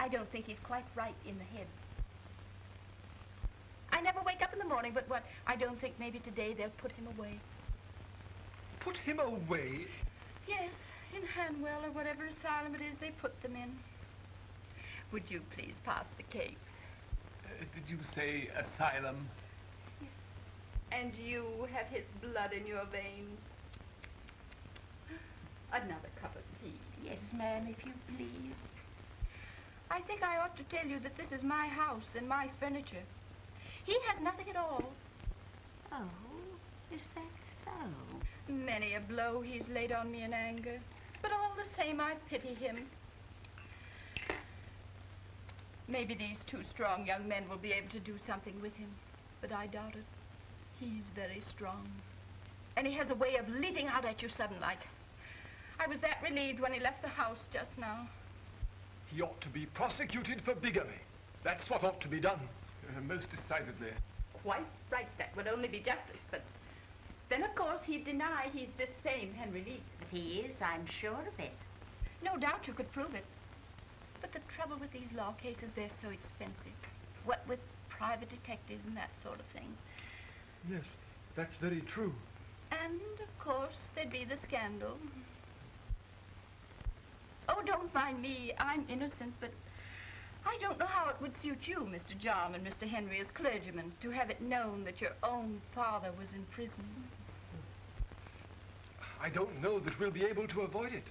I don't think he's quite right in the head. I never wake up in the morning but what? I don't think maybe today they'll put him away. Put him away? Yes, in Hanwell or whatever asylum it is they put them in. Would you please pass the cakes? Did you say asylum? Yes. And you have his blood in your veins. Another cup of tea. Yes, ma'am, if you please. I think I ought to tell you that this is my house and my furniture. He has nothing at all. Oh, is that so? Many a blow he's laid on me in anger. But all the same, I pity him. Maybe these 2 strong young men will be able to do something with him. But I doubt it. He's very strong. And he has a way of leaping out at you sudden like. I was that relieved when he left the house just now. He ought to be prosecuted for bigamy. That's what ought to be done. Most decidedly. Quite right. That would only be justice. But then, of course, he'd deny he's this same Henry Lee. But he is, I'm sure of it. No doubt you could prove it. But the trouble with these law cases, they're so expensive. What with private detectives and that sort of thing. Yes, that's very true. And, of course, there'd be the scandal. Oh, don't mind me. I'm innocent, but I don't know how it would suit you, Mr. John and Mr. Henry, as clergymen, to have it known that your own father was in prison. I don't know that we'll be able to avoid it.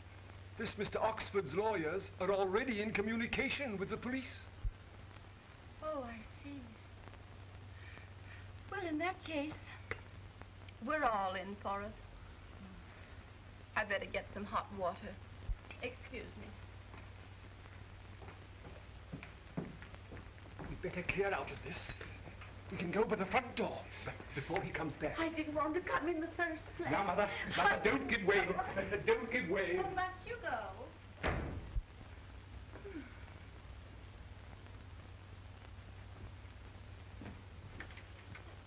This Mr. Oxford's lawyers are already in communication with the police. Oh, I see. Well, in that case, we're all in for it. I better get some hot water. Excuse me. We'd better clear out of this. We can go by the front door. But before he comes back... I didn't want to come in the first place. Now, Mother, don't give way. Don't give way. Oh, must you go?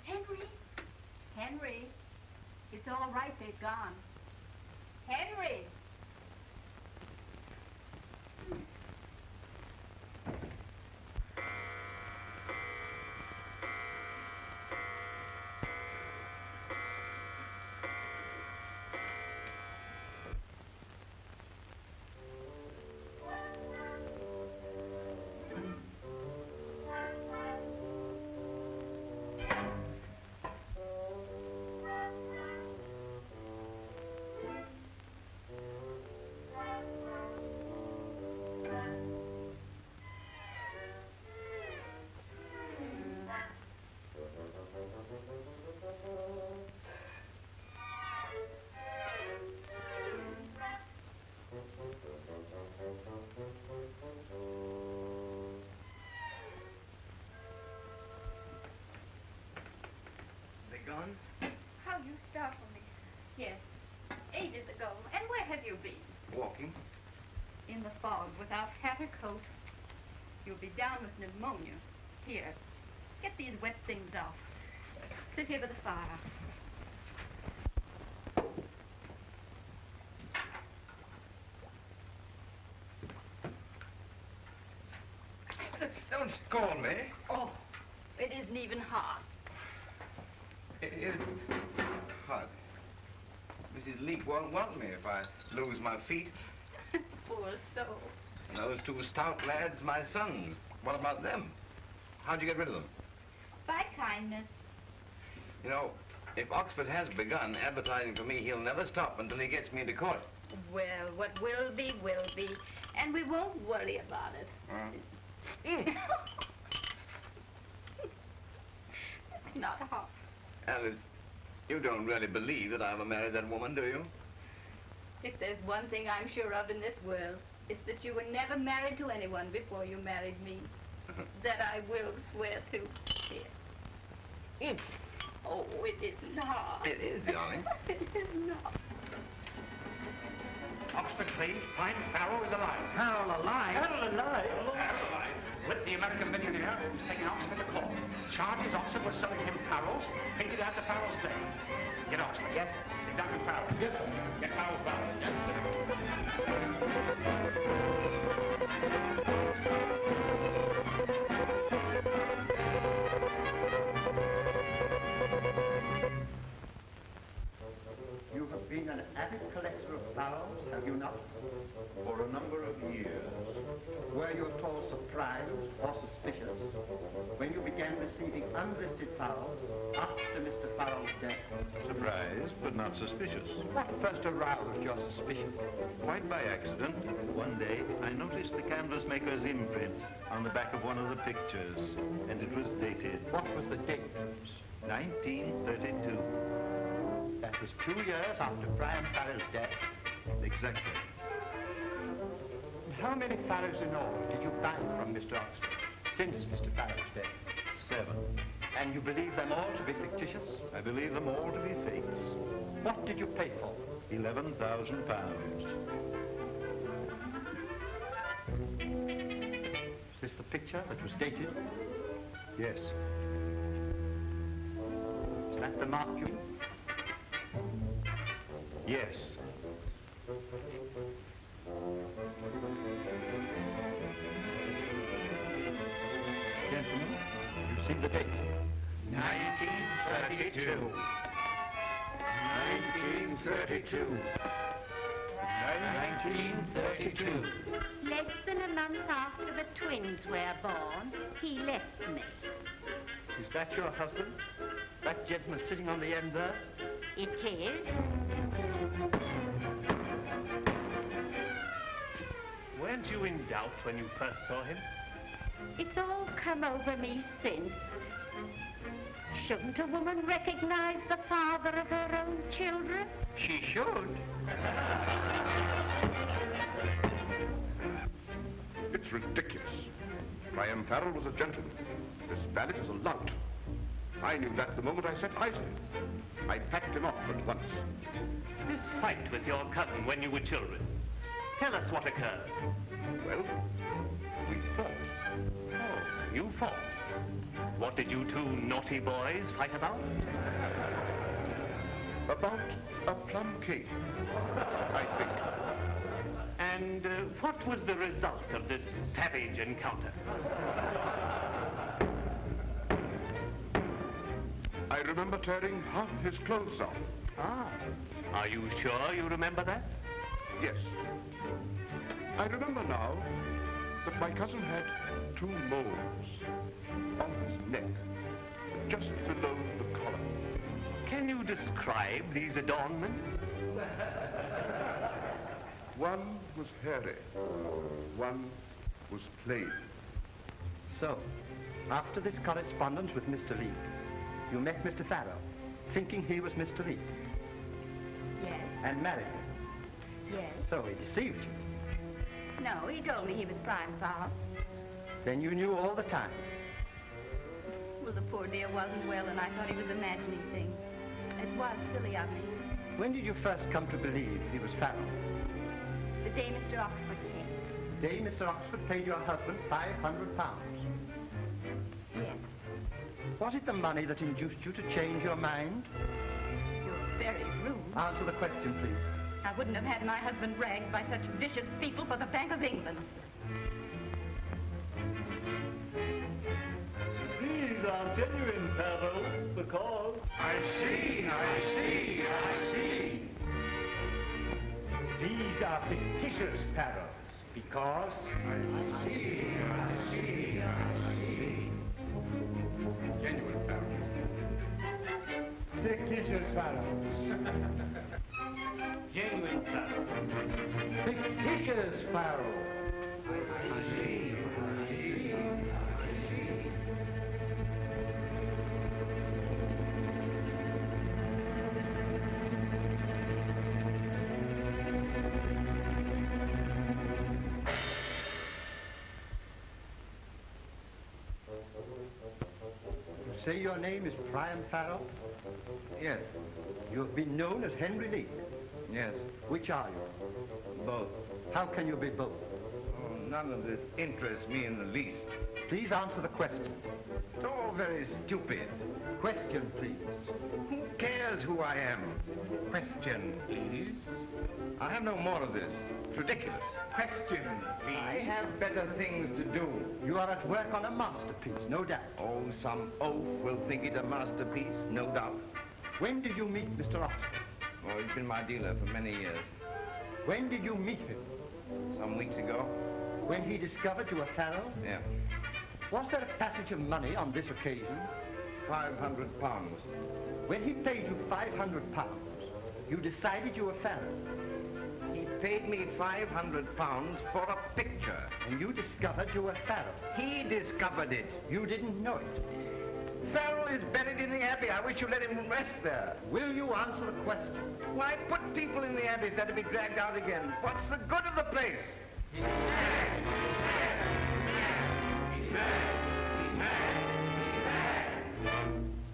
Henry? Henry, it's all right, they've gone. Henry! gone? How you startle me. Yes, ages ago. And where have you been? Walking. In the fog, without hat or coat. You'll be down with pneumonia. Here, get these wet things off. Sit here by the fire. Don't scold me. Oh, it isn't even hot. It is hot. Mrs. Leek won't want me if I lose my feet. Poor soul. And those two stout lads, my sons. What about them? How'd you get rid of them? By kindness. You know, if Oxford has begun advertising for me, he'll never stop until he gets me into court. Well, what will be, will be. And we won't worry about it. It's not hot. Alice, you don't really believe that I ever married that woman, do you? If there's one thing I'm sure of in this world, it's that you were never married to anyone before you married me. That I will swear to. Here. Oh, it isn't hot. It is, darling. It is not. Oxford Cleve, Prime Farrell is alive. Farrell alive? Farrell alive? Farrell alive. With the American millionaire who's taking Oxford to court. Charges Oxford was selling him Farrells, painted out the Farrell's name. Get Oxford. Yes. Examine Farrell. Yes, sir. Get Farrell's ballot. Yes, sir. You have been an avid collector of Farrells, have you not? For a number of years. Were you at all surprised or suspicious when you began receiving unlisted Farrells after Mr. Farrell's death? Surprised, but not suspicious. What first aroused your suspicion? Quite by accident, one day I noticed the canvas maker's imprint on the back of one of the pictures, and it was dated. What was the date? 1932. That was 2 years after Brian Farrell's death. Exactly. How many Farrells in all did you buy from Mr. Oxford since Mr. Farrell's death? 7. And you believe them all to be fictitious? I believe them all to be fakes. What did you pay for? £11,000. Is this the picture that was dated? Yes. Is that the mark you? Yes. Gentlemen, you see the date. 1932. 1932. 1932. Less than a month after the twins were born, he left me. Is that your husband? That gentleman sitting on the end there? It is. Weren't you in doubt when you first saw him? It's all come over me since. Shouldn't a woman recognize the father of her own children? She should. It's ridiculous. Priam Farrell was a gentleman. This valet is a lout. I knew that the moment I set eyes on him. I packed him off at once. This fight with your cousin when you were children. Tell us what occurred. Well, we fought. Oh, you fought. What did you two naughty boys fight about? About a plum cake, I think. And what was the result of this savage encounter? I remember tearing half his clothes off. Ah. Are you sure you remember that? Yes. I remember now that my cousin had 2 moles on his neck, just below the collar. Can you describe these adornments? One was hairy, one was plain. So, after this correspondence with Mr. Leek, you met Mr. Farrell, thinking he was Mr. Leek, Yes. and married him. Yes. So he deceived you. No, he told me he was Prime Farrell. Then you knew all the time. Well, the Poor dear wasn't well, and I thought he was imagining things. It was silly of me. When did you first come to believe he was Farrell? The day Mr. Oxford came. The day Mr. Oxford paid your husband £500. Yes. Was it the money that induced you to change your mind? You're very rude. Answer the question, please. I wouldn't have had my husband ragged by such vicious people for the Bank of England. These are genuine pearls, because... I see. These are fictitious pearls, because... I see. Genuine pearls. Fictitious pearls. Genuine pearls. Fictitious Farrell. I see. You say your name is Priam Farrell? Yes. You have been known as Henry Lee. Yes. Which are you? Both. How can you be both? Oh, none of this interests me in the least. Please answer the question. It's all very stupid. Question, please. Who cares who I am? Question, please. I have no more of this. It's ridiculous. Question, please. I have better things to do. You are at work on a masterpiece, no doubt. Oh, some oaf will think it a masterpiece, no doubt. When did you meet Mr. Oxford? Oh, he's been my dealer for many years. When did you meet him? Some weeks ago. When he discovered you were Farrell? Yeah. Was there a passage of money on this occasion? £500. When he paid you £500, you decided you were Farrell. He paid me £500 for a picture. And you discovered you were Farrell. He discovered it. You didn't know it. Farrell is buried in the Abbey. I wish you'd let him rest there. Will you answer the question? Why put people in the Abbey if they're to be dragged out again? What's the good of the place? He's mad.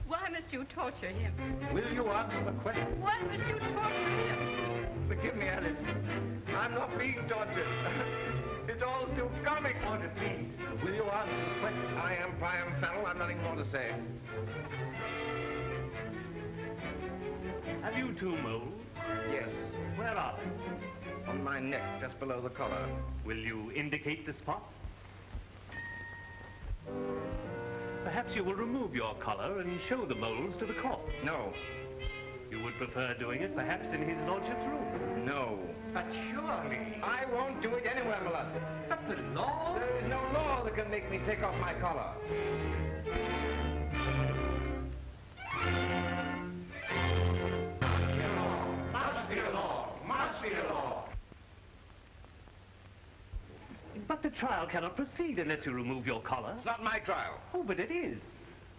Why must you torture him? Will you answer the question? Why must you torture him? Forgive me, Alice. I'm not being tortured. It's all too comic. Order, please. Will you answer the question? I am Priam Farrell. I've nothing more to say. Have you two moles? Yes. Where are they? On my neck, just below the collar. Will you indicate the spot? Perhaps you will remove your collar and show the moles to the court. No. You would prefer doing it perhaps in his lordship's room? No. But surely. I won't do it anywhere, my lord. But the law? There is no law that can make me take off my collar. Must be a law. Must be a law. But the trial cannot proceed unless you remove your collar. It's not my trial. Oh, but it is.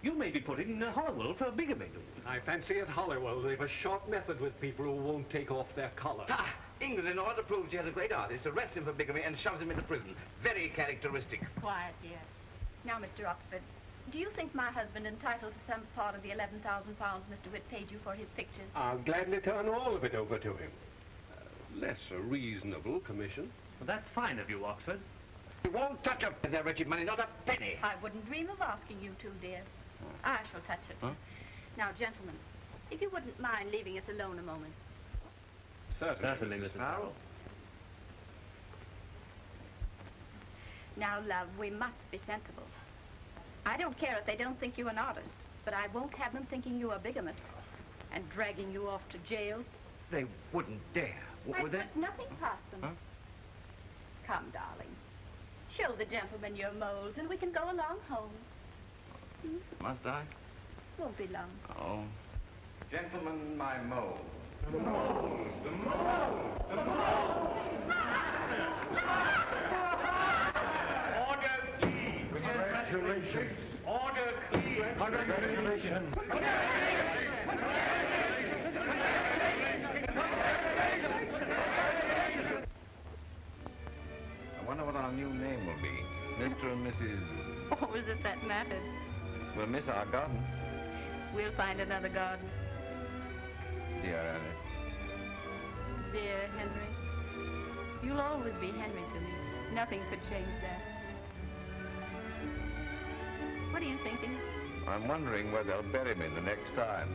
You may be put in Holywell for bigamy. I fancy at Holywell they've a short method with people who won't take off their collar. Ah, England, in order to prove she has a great artist, arrests him for bigamy and shoves him into prison. Very characteristic. Quiet, dear. Now, Mr. Oxford, do you think my husband entitled to some part of the £11,000 Mr. Witt paid you for his pictures? I'll gladly turn all of it over to him. Less a reasonable commission. Well, that's fine of you, Oxford. You won't touch their wretched money, not a penny. I wouldn't dream of asking you to, dear. I shall touch it. Huh? Now, gentlemen, if you wouldn't mind leaving us alone a moment. Certainly, Mrs. Farrell. Now, love, we must be sensible. I don't care if they don't think you an artist, but I won't have them thinking you a bigamist and dragging you off to jail. They wouldn't dare, would they? Put nothing past them. Huh? Come, darling. Show the gentleman your moles, and we can go along home. Must I? Won't be long. Oh. Gentlemen, my mole. The moles! The moles! The moles! Order, please. Congratulations. Order, please. Congratulations. I wonder what our new name will be. Mr. and Mrs. Oh, as if that mattered. we'll miss our garden. We'll find another garden. Dear Annie. Dear Henry, you'll always be Henry to me. Nothing could change that. What are you thinking? I'm wondering where they'll bury me the next time.